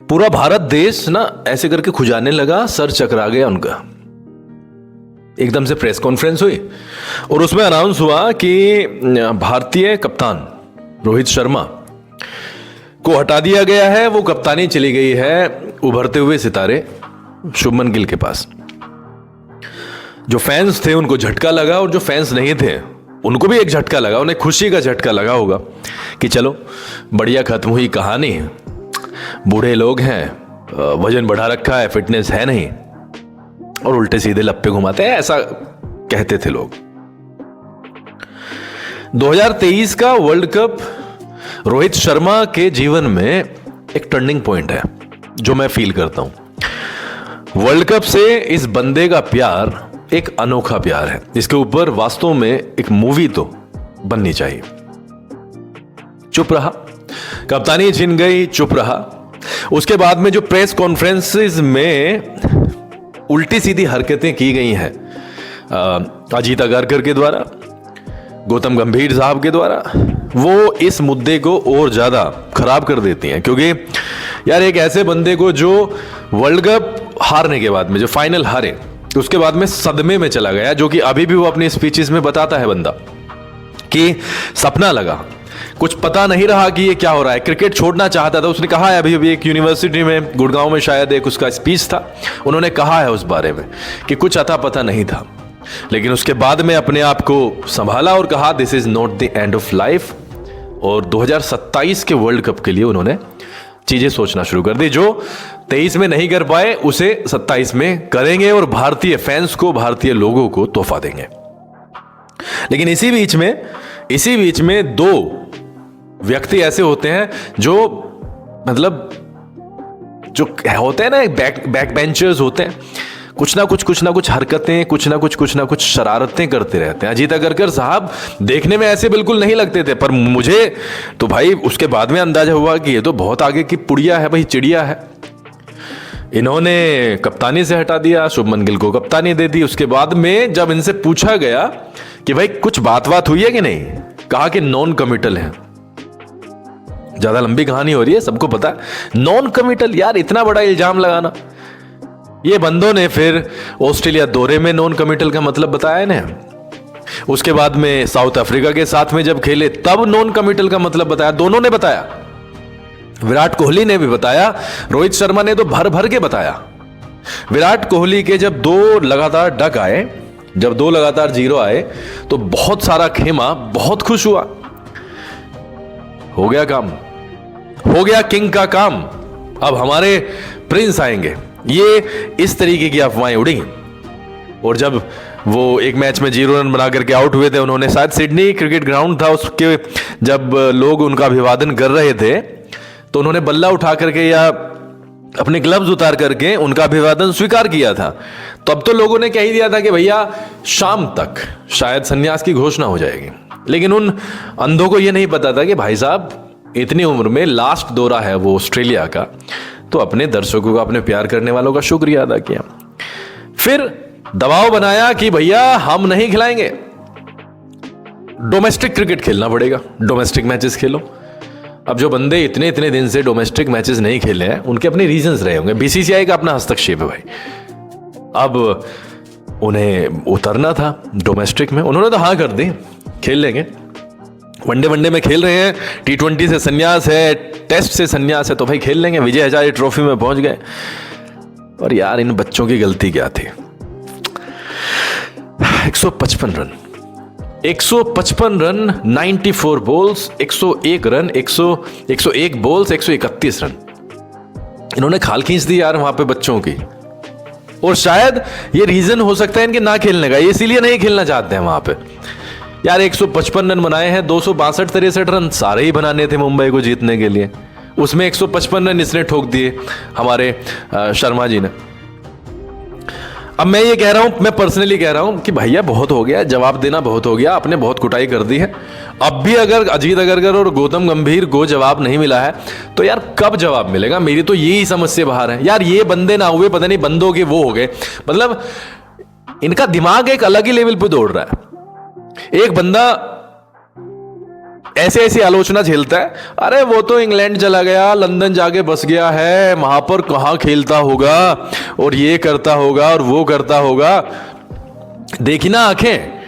पूरा भारत देश ना ऐसे करके खुजाने लगा, सर चकरा गया उनका। एकदम से प्रेस कॉन्फ्रेंस हुई और उसमें अनाउंस हुआ कि भारतीय कप्तान रोहित शर्मा को हटा दिया गया है। वो कप्तानी चली गई है उभरते हुए सितारे शुभमन गिल के पास। जो फैंस थे उनको झटका लगा और जो फैंस नहीं थे उनको भी एक झटका लगा, उन्हें खुशी का झटका लगा होगा कि चलो बढ़िया खत्म हुई कहानी। बूढ़े लोग हैं, वजन बढ़ा रखा है, फिटनेस है नहीं और उल्टे सीधे लप्पे घुमाते हैं, ऐसा कहते थे लोग। 2023 का वर्ल्ड कप रोहित शर्मा के जीवन में एक टर्निंग पॉइंट है जो मैं फील करता हूं। वर्ल्ड कप से इस बंदे का प्यार एक अनोखा प्यार है, इसके ऊपर वास्तव में एक मूवी तो बननी चाहिए। चुप रहा, कप्तानी छिन गई, चुप रहा। उसके बाद में जो प्रेस कॉन्फ्रेंसेस में उल्टी सीधी हरकतें की गई हैं अजीत अगारकर के द्वारा, गौतम गंभीर साहब के द्वारा, वो इस मुद्दे को और ज्यादा खराब कर देती हैं। क्योंकि यार एक ऐसे बंदे को जो वर्ल्ड कप हारने के बाद में जो फाइनल हारे उसके बाद में सदमे में चला गया, जो कि अभी भी वो अपनी स्पीचेस में बताता है बंदा कि सपना लगा, कुछ पता नहीं रहा कि ये क्या हो रहा है, क्रिकेट छोड़ना चाहता था। उसने कहा है अभी अभी एक यूनिवर्सिटी में गुड़गांव में शायद एक उसका स्पीच था, उन्होंने कहा है उस बारे में कि कुछ अता पता नहीं था, लेकिन उसके बाद में अपने आप को संभाला और कहा this is not the end of life. और 2027 के वर्ल्ड कप के लिए उन्होंने चीजें सोचना शुरू कर दी, जो 23 में नहीं कर पाए उसे 27 में करेंगे और भारतीय फैंस को, भारतीय लोगों को तोहफा देंगे। लेकिन इसी बीच में दो व्यक्ति ऐसे होते हैं जो मतलब जो होते हैं ना, बैक बेंचर्स होते हैं, कुछ ना कुछ हरकतें, कुछ ना कुछ शरारतें करते रहते हैं। अजीत अगरकर साहब देखने में ऐसे बिल्कुल नहीं लगते थे, पर मुझे तो भाई उसके बाद में अंदाजा हुआ कि ये तो बहुत आगे की पुड़िया है भाई, चिड़िया है। इन्होंने कप्तानी से हटा दिया, शुभमन गिल को कप्तानी दे दी। उसके बाद में जब इनसे पूछा गया कि भाई कुछ बात हुई है कि नहीं, कहा कि नॉन कमिटल है। ज्यादा लंबी कहानी हो रही है, सबको पता है नॉन कमिटल। यार इतना बड़ा इल्जाम लगाना। ये बंदों ने फिर ऑस्ट्रेलिया दौरे में नॉन कमिटल का मतलब बताया ना, उसके बाद में साउथ अफ्रीका के साथ में जब खेले तब नॉन कमिटल का मतलब बताया, दोनों ने बताया। विराट कोहली ने भी बताया, रोहित शर्मा ने तो भर भर के बताया। विराट कोहली के जब 2 लगातार डक आए, जब 2 लगातार 0 आए तो बहुत सारा खेमा बहुत खुश हुआ। हो गया काम, हो गया किंग का काम, अब हमारे प्रिंस आएंगे। ये इस तरीके की अफवाहें उड़ी। और जब वो एक मैच में 0 रन बना करके आउट हुए थे, उन्होंने शायद सिडनी क्रिकेट ग्राउंड था उसके, जब लोग उनका अभिवादन कर रहे थे तो उन्होंने बल्ला उठा करके या अपने ग्लव्स उतार करके उनका अभिवादन स्वीकार किया था। तो अब तो लोगों ने कह ही दिया था कि भैया शाम तक शायद संन्यास की घोषणा हो जाएगी। लेकिन उन अंधों को यह नहीं पता था कि भाई साहब इतनी उम्र में लास्ट दौरा है वो ऑस्ट्रेलिया का, तो अपने दर्शकों का, अपने प्यार करने वालों का शुक्रिया अदा किया। फिर दबाव बनाया कि भैया हम नहीं खिलाएंगे, डोमेस्टिक क्रिकेट खेलना पड़ेगा, डोमेस्टिक मैचेस खेलो। अब जो बंदे इतने दिन से डोमेस्टिक मैचेस नहीं खेले हैं उनके अपने रीजंस रहे होंगे, बीसीसीआई का अपना हस्तक्षेप है भाई। अब उन्हें उतरना था डोमेस्टिक में, उन्होंने तो हाँ कर दी, खेल लेंगे। वनडे में खेल रहे हैं, T20 से संन्यास है, टेस्ट से संन्यास है, तो भाई खेल लेंगे। विजय हजारे ट्रॉफी में पहुंच गए। और यार इन बच्चों की गलती क्या थी? 155 run, 155 run, 94 balls, 101 run, 101 balls, 131 run. इन्होंने खाल खींच दी यार वहां पे बच्चों की। और शायद ये रीजन हो सकता है इनके ना खेलने का, ये इसीलिए नहीं खेलना चाहते हैं वहां पे। यार 155 रन बनाए हैं, 262-63 रन सारे ही बनाने थे मुंबई को जीतने के लिए, उसमें 155 रन इसने ठोक दिए हमारे शर्मा जी ने। अब मैं ये कह रहा हूं, मैं पर्सनली कह रहा हूं कि भैया बहुत हो गया, जवाब देना बहुत हो गया, आपने बहुत कुटाई कर दी है। अब भी अगर अजीत अगरकर और गौतम गंभीर को जवाब नहीं मिला है तो यार कब जवाब मिलेगा? मेरी तो यही समझ से बाहर है यार। ये बंदे ना हुए, पता नहीं बंदों के वो हो गए, मतलब इनका दिमाग एक अलग ही लेवल पे दौड़ रहा है। एक बंदा ऐसे ऐसी आलोचना झेलता है, अरे वो तो इंग्लैंड चला गया, लंदन जाके बस गया है, वहां पर कहाँ खेलता होगा और ये करता होगा और वो करता होगा। देखी ना आंखें,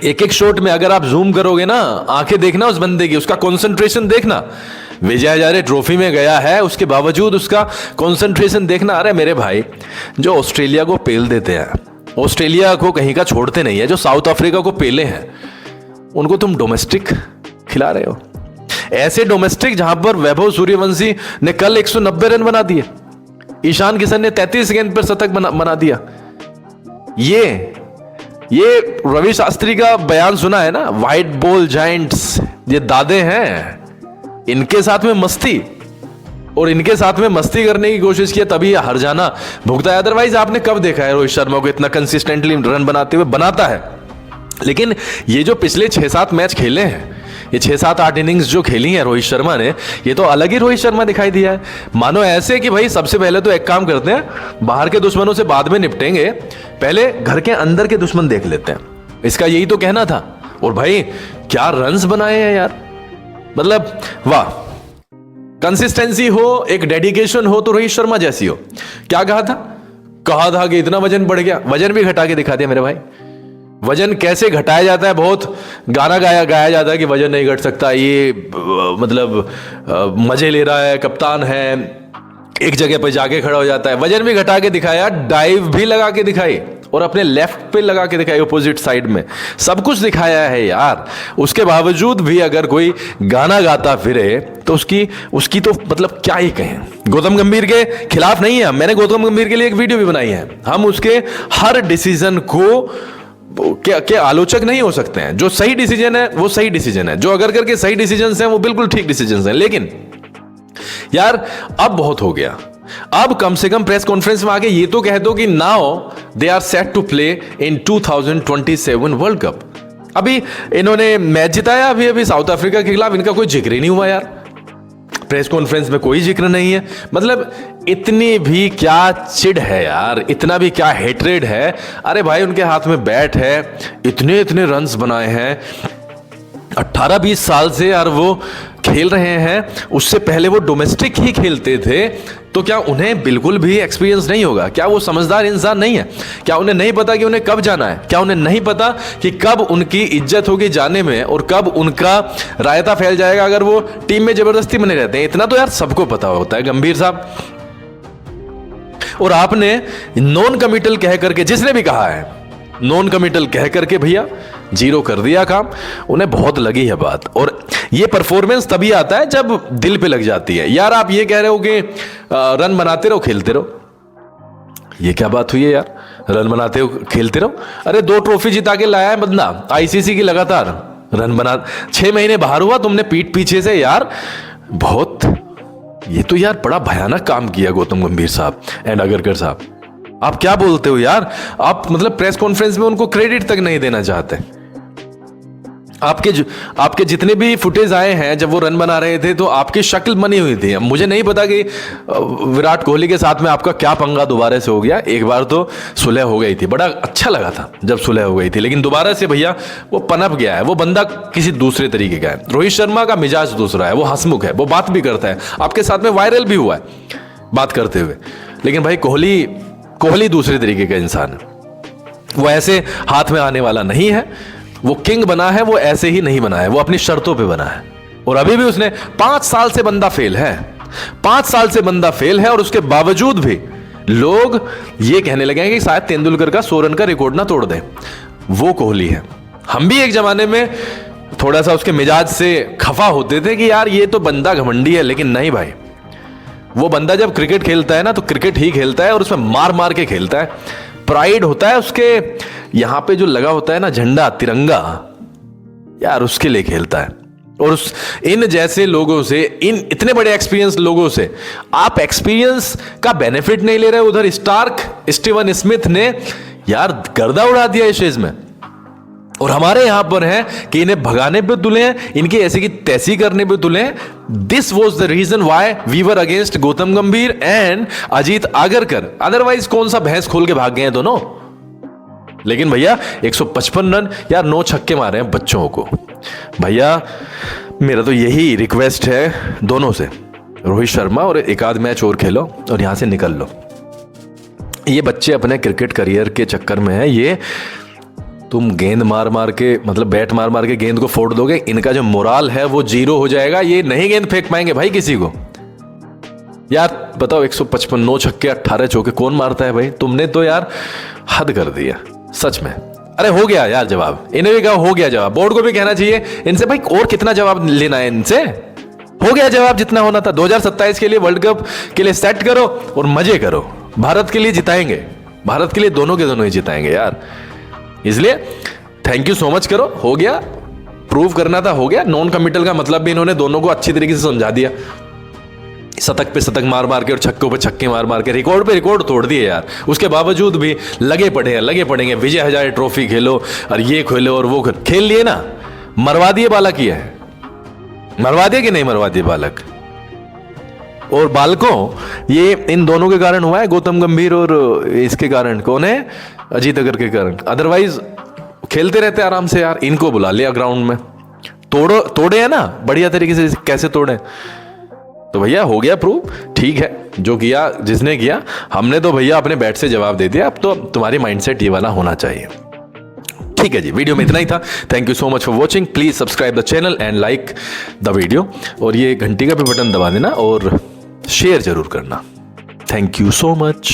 एक एक शॉट में अगर आप जूम करोगे ना, आंखें देखना उस बंदे की, उसका कंसंट्रेशन देखना। विजय हजारे ट्रॉफी में गया है, उसके बावजूद उसका कंसंट्रेशन देखना। अरे मेरे भाई, जो ऑस्ट्रेलिया को पेल देते हैं, ऑस्ट्रेलिया को कहीं का छोड़ते नहीं है, जो साउथ अफ्रीका को पेले हैं, उनको तुम डोमेस्टिक खिला रहे हो। ऐसे डोमेस्टिक जहां पर वैभव सूर्यवंशी ने कल 190 रन बना दिए, ईशान किशन ने 33 गेंद पर शतक बना दिया। ये रवि शास्त्री का बयान सुना है ना, व्हाइट बॉल जायंट्स, ये दादे हैं, इनके साथ में मस्ती, और इनके साथ में मस्ती करने की कोशिश की तभी हार जाना भुगता है। अदरवाइज आपने कब देखा है रोहित शर्मा को इतना कंसिस्टेंटली रन बनाते हुए? बनाता है, लेकिन ये जो पिछले 6-7 मैच खेले हैं, ये 6-7-8 इनिंग्स जो खेली हैं रोहित शर्मा ने, ये तो अलग ही रोहित शर्मा दिखाई दिया है। मानो ऐसे कि भाई सबसे पहले तो एक काम करते हैं, बाहर के दुश्मनों से बाद में निपटेंगे, पहले घर के अंदर के दुश्मन देख लेते हैं। इसका यही तो कहना था। और भाई क्या रन्स बनाए हैं यार, मतलब वाह। कंसिस्टेंसी हो, एक डेडिकेशन हो तो रोहित शर्मा जैसी हो। क्या कहा था कि इतना वजन बढ़ गया, वजन भी घटा के दिखा दिया मेरे भाई। वजन कैसे घटाया जाता है, बहुत गाना गाया जाता है कि वजन नहीं घट सकता, ये मतलब मजे ले रहा है, कप्तान है, एक जगह पर जाके खड़ा हो जाता है। वजन भी घटा के दिखाया, डाइव भी लगा के दिखाई, और अपने लेफ्ट पे लगा के दिखाई, अपोजिट साइड में, सब कुछ दिखाया है यार। उसके बावजूद भी अगर कोई गाना गाता फिरे तो उसकी तो मतलब क्या ही कहें। गौतम गंभीर के खिलाफ नहीं है, मैंने गौतम गंभीर के लिए एक वीडियो भी बनाई है। हम उसके हर डिसीजन को के आलोचक नहीं हो सकते हैं। जो सही डिसीजन है वो सही डिसीजन है, जो अगर करके सही डिसीजन हैं वो बिल्कुल ठीक डिसीजन हैं। लेकिन यार अब बहुत हो गया, अब कम से कम प्रेस कॉन्फ्रेंस में आके ये तो कह दो कि now they are set to play in 2027 world cup. अभी इन्होंने मैच जिताया, अभी साउथ अफ्रीका के खिलाफ, इनका कोई जिक्र ही नहीं हुआ यार, प्रेस कॉन्फ्रेंस में कोई जिक्र नहीं है। मतलब इतनी भी क्या चिढ़ है यार, इतना भी क्या हेट्रेड है। अरे भाई उनके हाथ में बैट है, इतने इतने रन्स बनाए हैं, 18-20 साल से यार वो खेल रहे हैं। उससे पहले वो डोमेस्टिक ही खेलते थे, तो क्या उन्हें बिल्कुल भी एक्सपीरियंस नहीं होगा? क्या वो समझदार इंसान नहीं है? क्या उन्हें नहीं पता कि उन्हें कब जाना है? क्या उन्हें नहीं पता कि कब उनकी इज्जत होगी जाने में और कब उनका रायता फैल जाएगा अगर वो टीम में जबरदस्ती बने रहते हैं? इतना तो यार सबको पता होता है गंभीर साहब। और आपने नॉन कमिटल कह करके, जिसने भी कहा है नॉन कमिटल कह करके भैया जीरो कर दिया काम। उन्हें बहुत लगी है बात, और ये परफॉर्मेंस तभी आता है जब दिल पे लग जाती है। यार आप ये कह रहे हो कि रन बनाते रहो खेलते रहो, ये क्या बात हुई है यार? रन बनाते हो खेलते रहो, अरे 2 ट्रॉफी जिता के लाया है बंदा आईसीसी की, लगातार रन बना, 6 महीने बाहर हुआ तुमने पीठ पीछे से यार, बहुत। ये तो यार बड़ा भयानक काम किया गौतम गंभीर साहब एंड अगरकर साहब। आप क्या बोलते हो यार? आप मतलब प्रेस कॉन्फ्रेंस में उनको क्रेडिट तक नहीं देना चाहते। आपके जितने भी फुटेज आए हैं जब वो रन बना रहे थे, तो आपकी शक्ल बनी हुई थी। मुझे नहीं पता कि विराट कोहली के साथ में आपका क्या पंगा दोबारा से हो गया। एक बार तो सुलह हो गई थी, बड़ा अच्छा लगा था जब सुलह हो गई थी, लेकिन दोबारा से भैया वो पनप गया है। वो बंदा किसी दूसरे तरीके का है। रोहित शर्मा का मिजाज दूसरा है, वो हंसमुख है, वो बात भी करता है, आपके साथ में वायरल भी हुआ है बात करते हुए। लेकिन भाई कोहली दूसरे तरीके का इंसान है। वो ऐसे हाथ में आने वाला नहीं है। वो किंग बना है, वो ऐसे ही नहीं बना है, वो अपनी शर्तों पे बना है। और अभी भी उसने 5 साल से बंदा फेल है, 5 साल से बंदा फेल है, और उसके बावजूद भी लोग ये कहने लगे हैं कि शायद तेंदुलकर का 100 रन का रिकॉर्ड ना तोड़ दे। वो कोहली है। हम भी एक जमाने में थोड़ा सा उसके मिजाज से खफा होते थे कि यार ये तो बंदा घमंडी है, लेकिन नहीं भाई, वो बंदा जब क्रिकेट खेलता है ना तो क्रिकेट ही खेलता है, और उसमें मार मार के खेलता है। प्राइड होता है उसके यहां पे जो लगा होता है ना झंडा, तिरंगा, यार उसके लिए खेलता है। और इन जैसे लोगों से, इन इतने बड़े एक्सपीरियंस लोगों से आप एक्सपीरियंस का बेनिफिट नहीं ले रहे। उधर स्टीवन स्मिथ ने यार गर्दा उड़ा दिया इस चीज में, और हमारे यहां पर है कि इन्हें भगाने पे तुले हैं, इनकी ऐसी की तैसी करने पे तुले हैं। This was the reason why we were against Gautam Gambhir and Ajit Agarkar. Otherwise कौन सा भैंस खोल के भाग गए हैं दोनों? लेकिन भैया 155 रन यार, 9 छक्के मारे हैं बच्चों को। भैया मेरा तो यही रिक्वेस्ट है दोनों से, रोहित शर्मा और एक आध मैच और खेलो और यहां से निकल लो। ये बच्चे अपने क्रिकेट करियर के चक्कर में है, ये तुम गेंद मार मार के, मतलब बैट मार मार के गेंद को फोड़ दोगे, इनका जो मोराल है वो जीरो हो जाएगा। ये नहीं गेंद फेंक पाएंगे भाई किसी को। यार बताओ 155, 9 छक्के 18 चौके कौन मारता है भाई? तुमने तो यार हद कर दिया सच में। अरे हो गया यार जवाब, इन्हें भी कहा हो गया जवाब, बोर्ड को भी कहना चाहिए इनसे भाई, और कितना जवाब लेना है इनसे? हो गया जवाब जितना होना था। 2027 के लिए वर्ल्ड कप के लिए सेट करो और मजे करो। भारत के लिए जिताएंगे, भारत के लिए दोनों के दोनों ही जिताएंगे यार। इसलिए थैंक यू सो मच करो, हो गया, प्रूव करना था हो गया। नॉन कमिटल का मतलब भी इन्होंने दोनों को अच्छी तरीके से समझा दिया। शतक पे शतक मार मार के और छक्कों पे छक्के मार मार के रिकॉर्ड पे रिकॉर्ड तोड़ दिए यार। उसके बावजूद भी लगे पड़ेंगे विजय हजारे ट्रॉफी खेलो और ये खेलो और वो खेल लिए ना, मरवा दिए बालक। ये है मरवा दिए कि नहीं मरवा दिए बालक? और बालकों ये इन दोनों के कारण हुआ है, गौतम गंभीर और इसके कारण, कौन है, अजीत अगर के कारण। अदरवाइज खेलते रहते आराम से यार। इनको बुला लिया ग्राउंड में, तोड़े है ना बढ़िया तरीके से, कैसे तोड़े। तो भैया हो गया प्रूव, ठीक है जो किया जिसने किया, हमने तो भैया अपने बैट से जवाब दे दिया। अब तो तुम्हारी माइंडसेट ये वाला होना चाहिए। ठीक है जी, वीडियो में इतना ही था। Thank you so much for watching. Please subscribe the channel and like the video, और ये घंटी का भी बटन दबा देना और शेयर जरूर करना। Thank you so much.